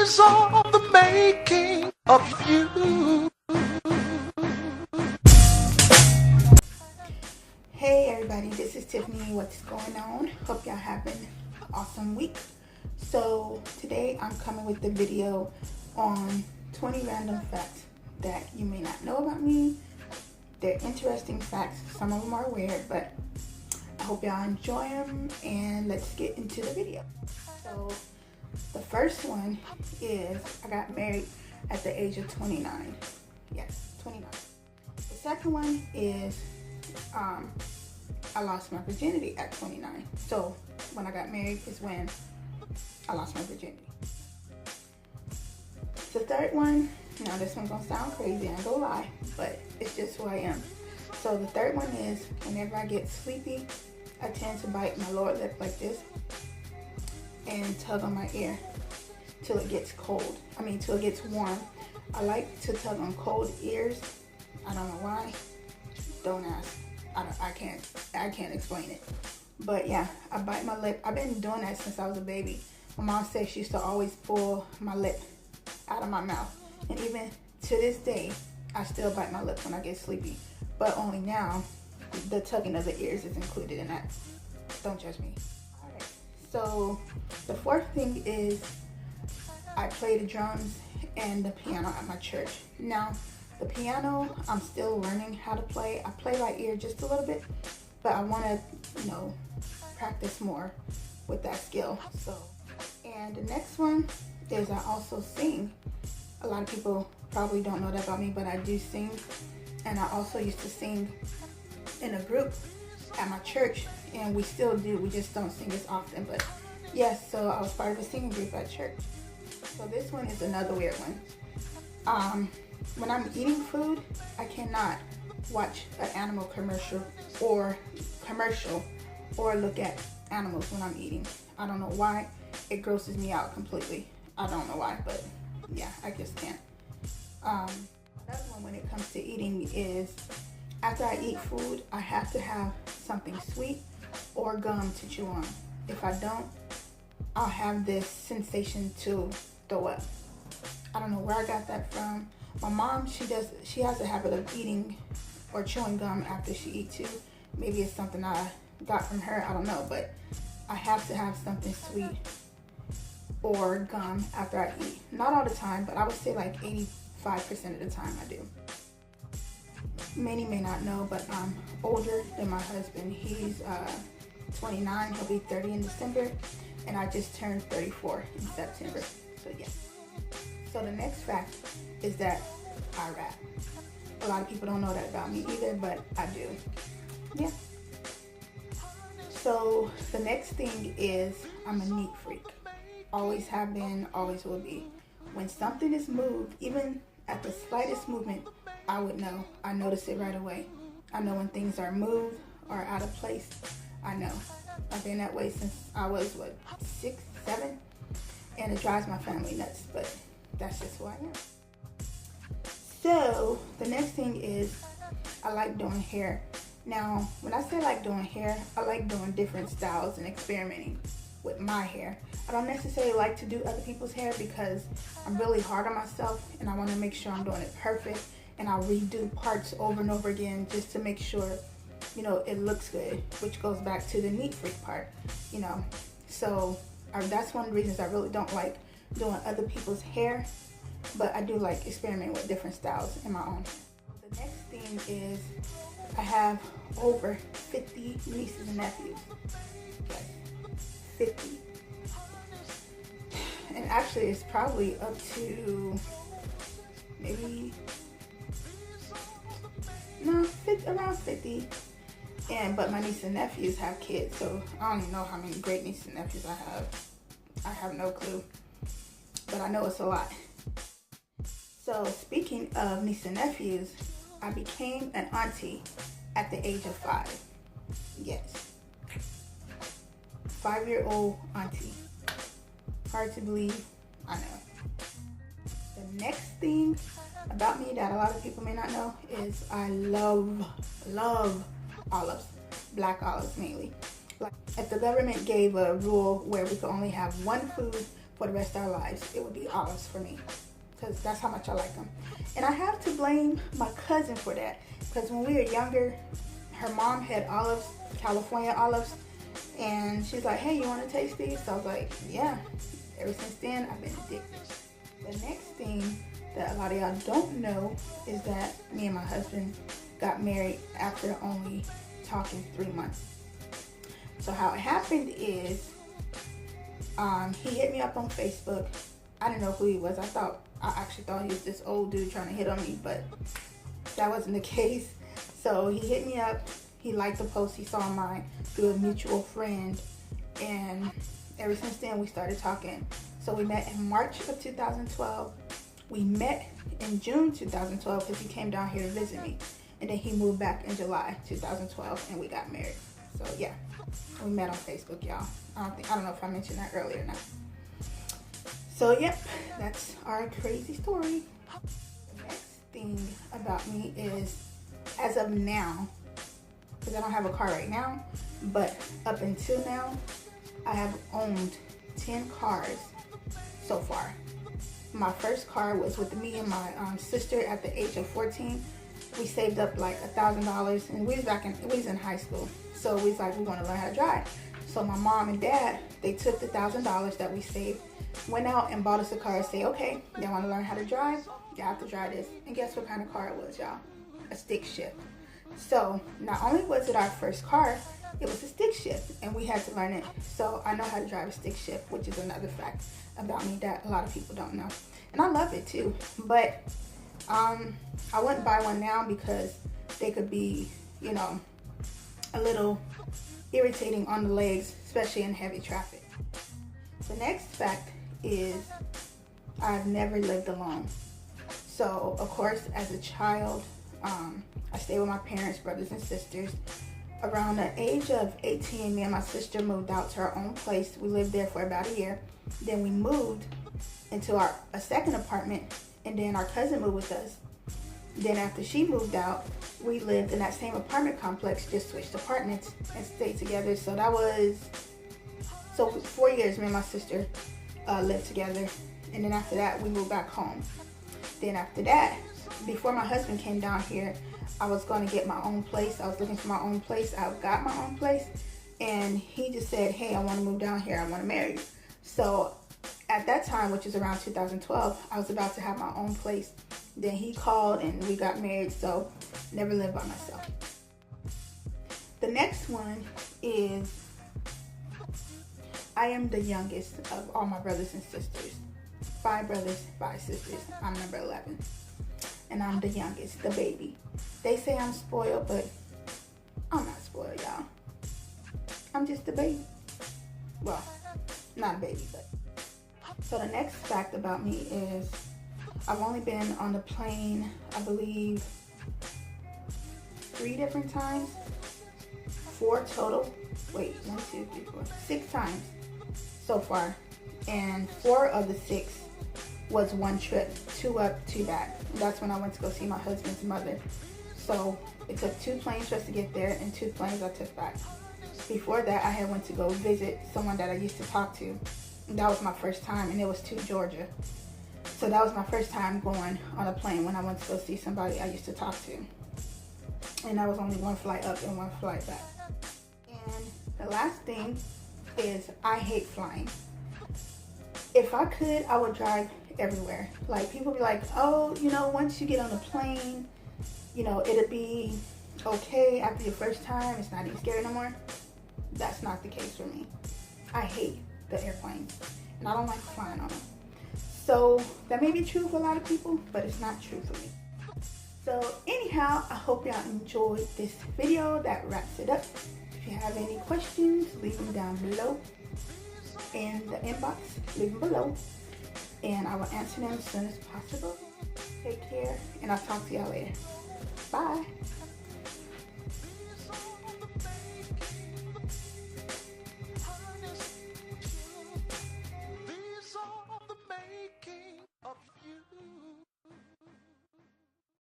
is all the making of you. Hey everybody, this is Tiffany. What's going on? Hope y'all having an awesome week. So today I'm coming with the video on 20 random facts that you may not know about me. They're interesting facts. Some of them are weird, but I hope y'all enjoy them, and let's get into the video. So the first one is I got married at the age of 29. Yes, 29. The second one is I lost my virginity at 29. So when I got married is when I lost my virginity. The third one, now this one's gonna sound crazy, I ain't gonna lie, but it's just who I am. So the third one is whenever I get sleepy, I tend to bite my lower lip like this and tug on my ear till it gets cold. Till it gets warm. I like to tug on cold ears. I don't know why. Don't ask. I can't explain it. But yeah, I bite my lip. I've been doing that since I was a baby. My mom said she used to always pull my lip out of my mouth. And even to this day, I still bite my lip when I get sleepy. But only now, the tugging of the ears is included in that. Don't judge me. Alright, so the fourth thing is I play the drums and the piano at my church. Now, the piano, I'm still learning how to play. I play by ear just a little bit, but I want to, practice more with that skill. And the next one is I also sing. A lot of people probably don't know that about me, but I do sing. And I also used to sing in a group at my church, and we still do. We just don't sing as often, but yes, so I was part of a singing group at church. So this one is another weird one. When I'm eating food, I cannot watch an animal commercial or look at animals when I'm eating. I don't know why. It grosses me out completely. I don't know why, but yeah, I just can't. Another one when it comes to eating is after I eat food, I have to have something sweet or gum to chew on. If I don't, I'll have this sensation to throw up. I don't know where I got that from. My mom, she has a habit of eating or chewing gum after she eats too. Maybe it's something I got from her, I don't know, but I have to have something sweet or gum after I eat. Not all the time, but I would say like 85% of the time I do. Many may not know, but I'm older than my husband. He's 29, he'll be 30 in December, and I just turned 34 in September, so yeah. So the next fact is that I rap. A lot of people don't know that about me either, but I do. Yeah. So the next thing is I'm a neat freak. Always have been, always will be. When something is moved, even at the slightest movement, I would know. I notice it right away. I know when things are moved or out of place. I know. I've been that way since I was, 6, 7? And it drives my family nuts, but that's just who I am. So the next thing is I like doing hair. Now, when I say I like doing hair, I like doing different styles and experimenting with my hair. I don't necessarily like to do other people's hair because I'm really hard on myself and I want to make sure I'm doing it perfect, and I'll redo parts over and over again just to make sure, it looks good, which goes back to the neat freak part, So that's one of the reasons I really don't like doing other people's hair, but I do like experimenting with different styles in my own. The next thing is I have over 50 nieces and nephews. Yes, 50. And actually it's probably up to maybe, around 50. But my nieces and nephews have kids, so I don't even know how many great nieces and nephews I have. I have no clue, but I know it's a lot. So speaking of nieces and nephews, I became an auntie at the age of 5. Yes. 5-year-old auntie. Hard to believe, I know. The next thing about me that a lot of people may not know is I love olives, black olives mainly. Like if the government gave a rule where we could only have one food for the rest of our lives, it would be olives for me, because that's how much I like them. And I have to blame my cousin for that, because when we were younger, her mom had olives, California olives, and she's like, hey, you want to taste these? So I was like, yeah. Ever since then, I've been addicted. The next thing that a lot of y'all don't know is that me and my husband got married after only talking 3 months. So how it happened is, he hit me up on Facebook. I didn't know who he was. I actually thought he was this old dude trying to hit on me, but that wasn't the case. So he hit me up. He liked the post he saw mine through a mutual friend, and ever since then we started talking. So we met in March of 2012. We met in June 2012 because he came down here to visit me, and then he moved back in July 2012, and we got married. So yeah, we met on Facebook, y'all. I don't know if I mentioned that earlier or not. So yep, that's our crazy story. The next thing about me is, as of now, because I don't have a car right now, but up until now, I have owned 10 cars so far. My first car was with me and my sister at the age of 14. We saved up like $1,000, and we was in high school. So we was like, we want to learn how to drive. So my mom and dad, they took the $1,000 that we saved, went out and bought us a car and say, okay, y'all want to learn how to drive? Y'all have to drive this. And guess what kind of car it was, y'all? A stick shift. So not only was it our first car, it was a stick shift, and we had to learn it. So I know how to drive a stick shift, which is another fact about me that a lot of people don't know. And I love it too. But I wouldn't buy one now because they could be, you know, a little irritating on the legs, especially in heavy traffic. The next fact is I've never lived alone. So of course, as a child, I stayed with my parents, brothers and sisters. Around the age of 18, me and my sister moved out to our own place. We lived there for about a year. Then we moved into a second apartment, and then our cousin moved with us. Then after she moved out, we lived in that same apartment complex, just switched apartments and stayed together. So that was, 4 years me and my sister lived together. And then after that, we moved back home. Then after that, before my husband came down here, I was going to get my own place. I was looking for my own place. I got my own place. And he just said, hey, I want to move down here. I want to marry you. So at that time, which is around 2012, I was about to have my own place. Then he called and we got married. So never lived by myself. The next one is, I am the youngest of all my brothers and sisters. 5 brothers, 5 sisters. I'm number 11. And I'm the youngest, the baby. They say I'm spoiled, but I'm not spoiled, y'all. I'm just a baby. Well, not a baby, but. So the next fact about me is I've only been on the plane, I believe, 3 different times. 4 total. Wait, 1, 2, 3, 4. 6 times so far. And 4 of the 6 was one trip, 2 up, 2 back. That's when I went to go see my husband's mother. So it took 2 planes for us to get there and 2 planes I took back. Before that, I had went to go visit someone that I used to talk to. And that was my first time, and it was to Georgia. So that was my first time going on a plane when I went to go see somebody I used to talk to. And that was only 1 flight up and 1 flight back. And the last thing is I hate flying. If I could, I would drive everywhere. Like, people be like, oh, you know, once you get on a plane, you know, it'll be okay after your first time. It's not even scary no more. That's not the case for me. I hate the airplanes, and I don't like flying on them. So that may be true for a lot of people, but it's not true for me. So anyhow, I hope y'all enjoyed this video. That wraps it up. If you have any questions, leave them down below in the inbox. Leave them below, and I will answer them as soon as possible. Take care, and I'll talk to y'all later. Bye.